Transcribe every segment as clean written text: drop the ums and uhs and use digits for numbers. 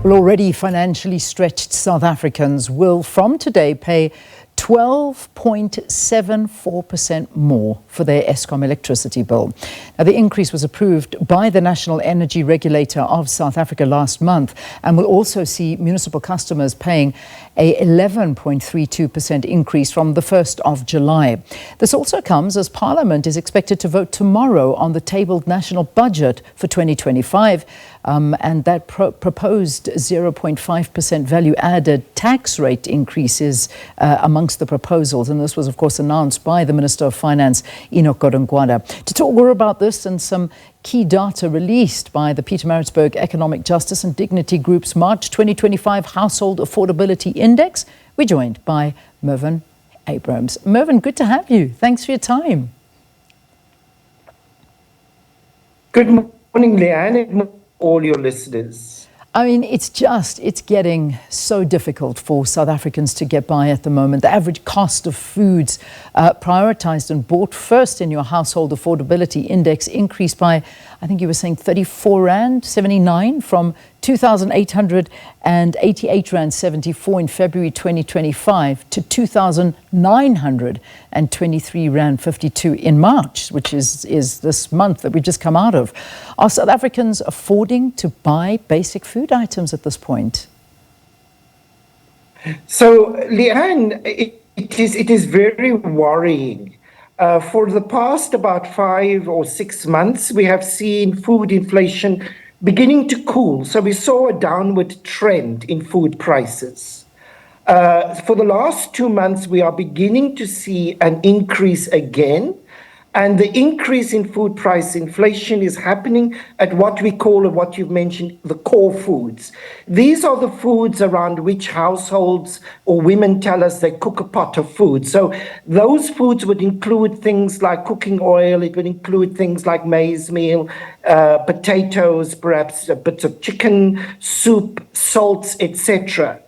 Well, already financially stretched South Africans will from today pay 12.74% more for their Eskom electricity bill. Now, the increase was approved by the National Energy Regulator of South Africa last month and will also see municipal customers paying a 11.32% increase from the 1st of July. This also comes as Parliament is expected to vote tomorrow on the tabled national budget for 2025. And that proposed 0.5% value-added tax rate increases amongst the proposals. And this was, of course, announced by the Minister of Finance, Enoch Godongwana. To talk more about this and some key data released by the Pietermaritzburg Economic Justice and Dignity Group's March 2025 Household Affordability Index, we're joined by Mervyn Abrahams. Mervyn, good to have you. Thanks for your time. Good morning, Leanne. All your listeners. I mean, it's getting so difficult for South Africans to get by at the moment. The average cost of foods prioritized and bought first in your Household Affordability Index increased by, I think you were saying 34 Rand 79 from 2,888 Rand 74 in February 2025 to 2,923 Rand 52 in March, which is this month that we've just come out of. Are South Africans affording to buy basic food items at this point? So, Leanne, it is very worrying. For the past about 5 or 6 months, we have seen food inflation beginning to cool. So we saw a downward trend in food prices. For the last 2 months, we are beginning to see an increase again. And the increase in food price inflation is happening at what we call, what you've mentioned, the core foods. These are the foods around which households or women tell us they cook a pot of food. So those foods would include things like cooking oil, it would include things like maize meal, potatoes, perhaps bits of chicken, soup, salts, etc.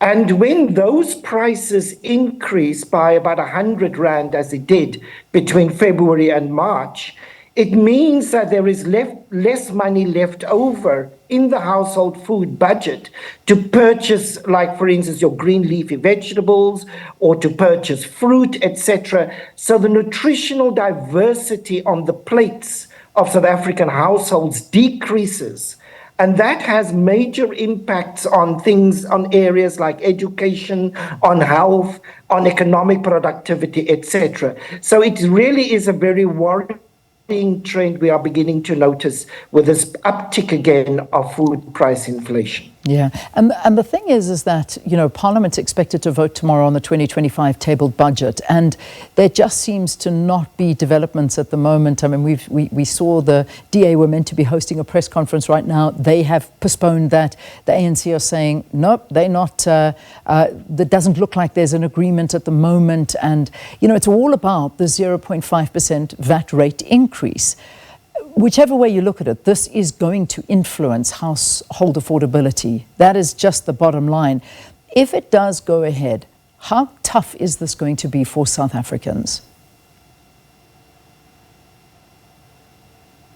And when those prices increase by about 100 Rand, as it did between February and March, it means that there is less money left over in the household food budget to purchase, like, for instance, your green leafy vegetables or to purchase fruit, etc. So the nutritional diversity on the plates of South African households decreases. And that has major impacts on things, on areas like education, on health, on economic productivity, etc. So it really is a very worrying trend we are beginning to notice with this uptick again of food price inflation. Yeah, and the thing is that, you know, Parliament's expected to vote tomorrow on the 2025 tabled budget, and there just seems to not be developments at the moment. I mean, we saw the DA were meant to be hosting a press conference right now. They have postponed that. The ANC are saying, nope, they're not, that doesn't look like there's an agreement at the moment. And, you know, it's all about the 0.5% VAT rate increase. Whichever way you look at it, this is going to influence household affordability. That is just the bottom line. If it does go ahead, how tough is this going to be for South Africans?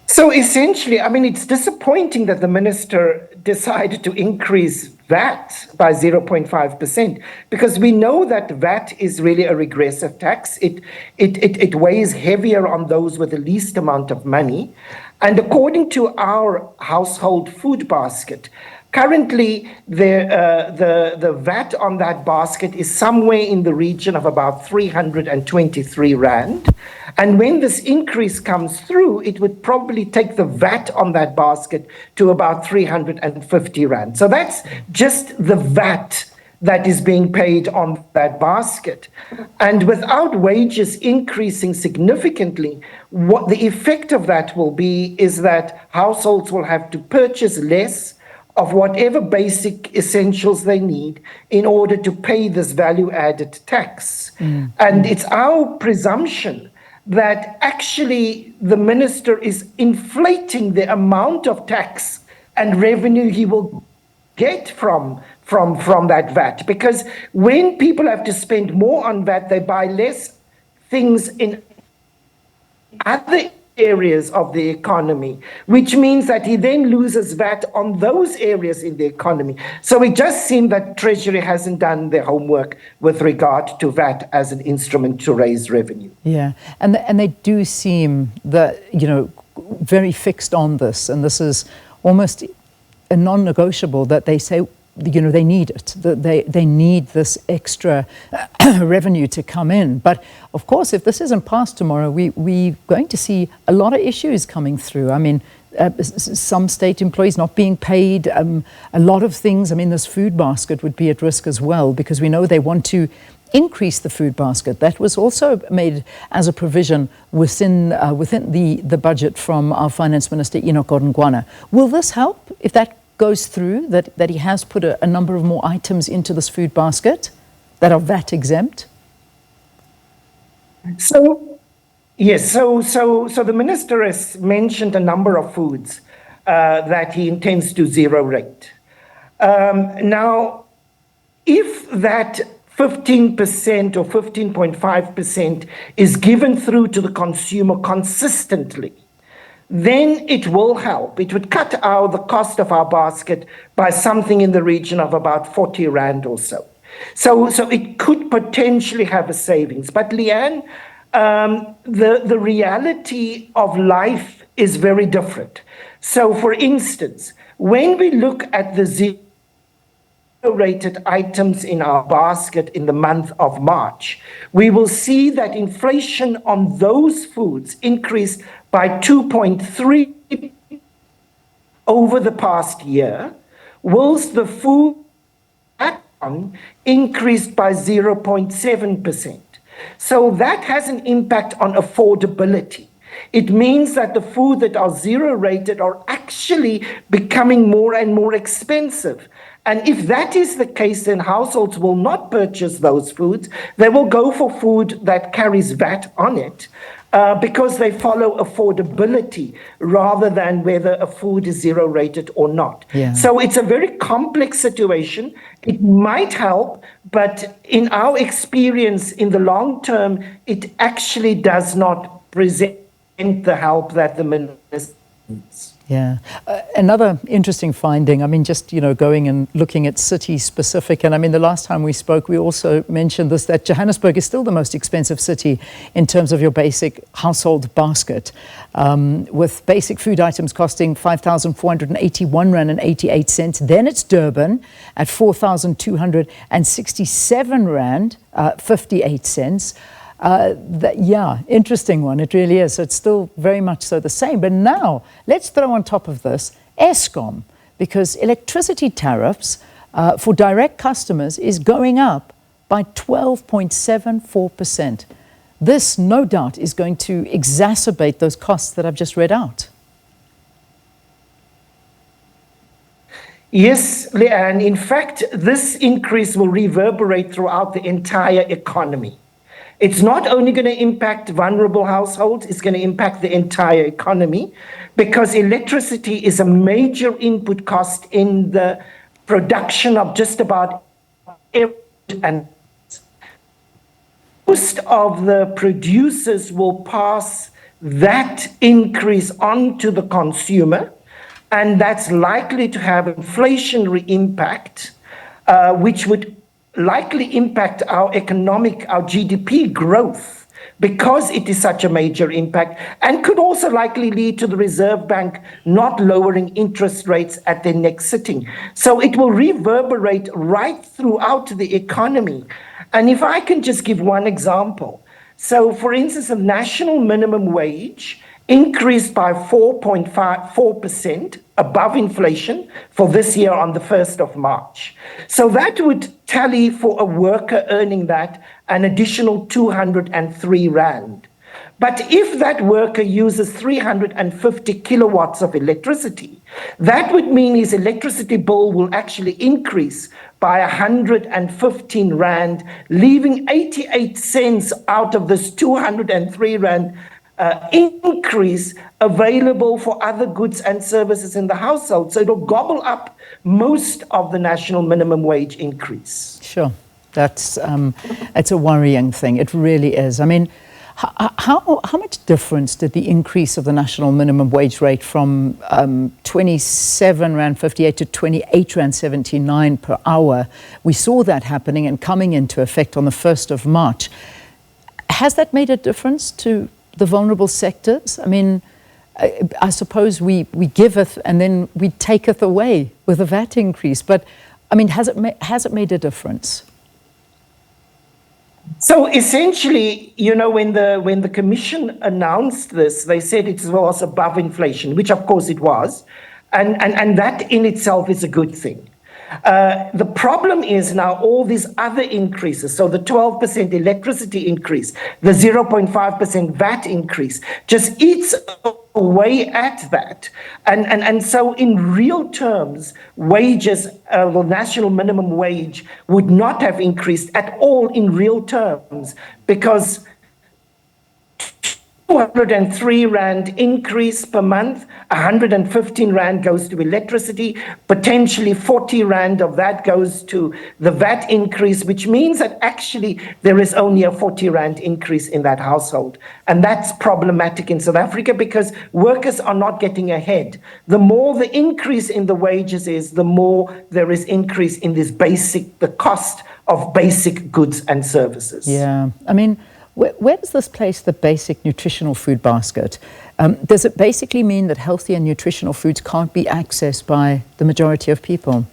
So essentially, I mean, it's disappointing that the minister decided to increase VAT by 0.5%, because we know that VAT is really a regressive tax. It weighs heavier on those with the least amount of money. And according to our household food basket, currently the VAT on that basket is somewhere in the region of about 323 Rand. And when this increase comes through, it would probably take the VAT on that basket to about 350 Rand. So that's just the VAT that is being paid on that basket. And without wages increasing significantly, what the effect of that will be is that households will have to purchase less of whatever basic essentials they need in order to pay this value-added tax. And it's our presumption that actually the minister is inflating the amount of tax and revenue he will get from that VAT. Because when people have to spend more on VAT, they buy less things in other areas of the economy, which means that he then loses VAT on those areas in the economy. So it just seems that Treasury hasn't done their homework with regard to VAT as an instrument to raise revenue. Yeah, and they do seem that, very fixed on this, and this is almost a non-negotiable that they say, they need it, that they need this extra revenue to come in. But of course, if this isn't passed tomorrow, we're going to see a lot of issues coming through. I mean, some state employees not being paid, a lot of things. I mean, this food basket would be at risk as well, because we know they want to increase the food basket. That was also made as a provision within the budget from our Finance Minister, Enoch Godongwana. Will this help if that goes through, that he has put a number of more items into this food basket that are VAT exempt? So, yes, so the minister has mentioned a number of foods that he intends to zero rate. Now, if that 15% or 15.5% is given through to the consumer consistently, then it will help. It would cut out the cost of our basket by something in the region of about 40 Rand or so. So it could potentially have a savings. But Leanne, the reality of life is very different. So for instance, when we look at the zero-rated items in our basket in the month of March, we will see that inflation on those foods increased by 2.3% over the past year, whilst the food add-on increased by 0.7%. So that has an impact on affordability. It means that the food that are zero rated are actually becoming more and more expensive. And if that is the case, then households will not purchase those foods. They will go for food that carries VAT on it, because they follow affordability rather than whether a food is zero rated or not. Yeah. So it's a very complex situation. It might help, but in our experience, in the long term, it actually does not present the help that the minister needs. Yeah. Another interesting finding, I mean, just, going and looking at city specific, and I mean, the last time we spoke, we also mentioned this, that Johannesburg is still the most expensive city in terms of your basic household basket, with basic food items costing 5,481 Rand and 88 cents. Then it's Durban at 4,267 Rand, 58 cents. Interesting one. It really is. So it's still very much so the same. But now let's throw on top of this Eskom, because electricity tariffs for direct customers is going up by 12.74%. This, no doubt, is going to exacerbate those costs that I've just read out. Yes, and in fact, this increase will reverberate throughout the entire economy. It's not only going to impact vulnerable households, it's going to impact the entire economy, because electricity is a major input cost in the production of just about every, and most of the producers will pass that increase on to the consumer, and that's likely to have inflationary impact, which would likely impact our GDP growth, because it is such a major impact, and could also likely lead to the Reserve Bank not lowering interest rates at their next sitting. So it will reverberate right throughout the economy. And if I can just give one example. So for instance, the national minimum wage increased by 4.4% above inflation for this year on the 1st of March. So that would tally for a worker earning that an additional 203 Rand. But if that worker uses 350 kilowatts of electricity, that would mean his electricity bill will actually increase by 115 Rand, leaving 88 cents out of this 203 Rand increase available for other goods and services in the household. So it'll gobble up most of the national minimum wage increase. Sure. That's it's a worrying thing. It really is. I mean, How much difference did the increase of the national minimum wage rate from 27 Rand 58 to 28 Rand 79 per hour? We saw that happening and coming into effect on the 1st of March. Has that made a difference to the vulnerable sectors? I mean, I suppose we giveth and then we taketh away with a VAT increase. But I mean, has it made a difference? So essentially, when the commission announced this, they said it was above inflation, which of course it was, and that in itself is a good thing. The problem is now all these other increases, so the 12% electricity increase, the 0.5% VAT increase, just eats away at that. And so in real terms, wages, the national minimum wage would not have increased at all in real terms, because 203 Rand increase per month, 115 Rand goes to electricity, potentially 40 Rand of that goes to the VAT increase, which means that actually there is only a 40 Rand increase in that household. And that's problematic in South Africa because workers are not getting ahead. The more the increase in the wages is, the more there is increase in the cost of basic goods and services. Yeah, I mean, where does this place the basic nutritional food basket? Does it basically mean that healthy and nutritional foods can't be accessed by the majority of people?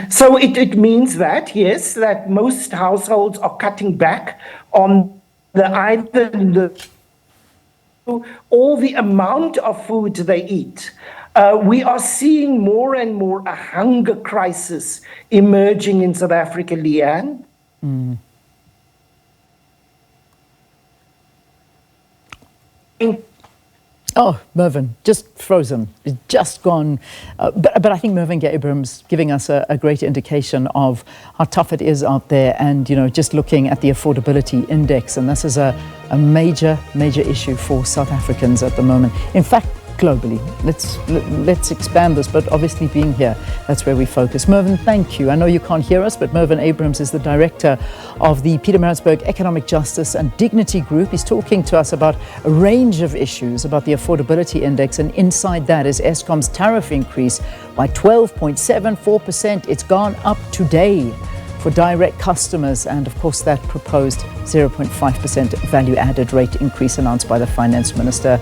So it means that, yes, that most households are cutting back on or the amount of food they eat. We are seeing more and more a hunger crisis emerging in South Africa, Leanne. Mm. Oh, Mervyn, just frozen, just gone. But I think Mervyn Abrahams giving us a great indication of how tough it is out there, and just looking at the affordability index, and this is a major issue for South Africans at the moment. In fact, globally. Let's expand this, but obviously being here, that's where we focus. Mervyn, thank you. I know you can't hear us, but Mervyn Abrahams is the director of the Pietermaritzburg Economic Justice and Dignity Group. He's talking to us about a range of issues about the Affordability Index, and inside that is Eskom's tariff increase by 12.74%. It's gone up today for direct customers, and of course that proposed 0.5% value added rate increase announced by the finance minister.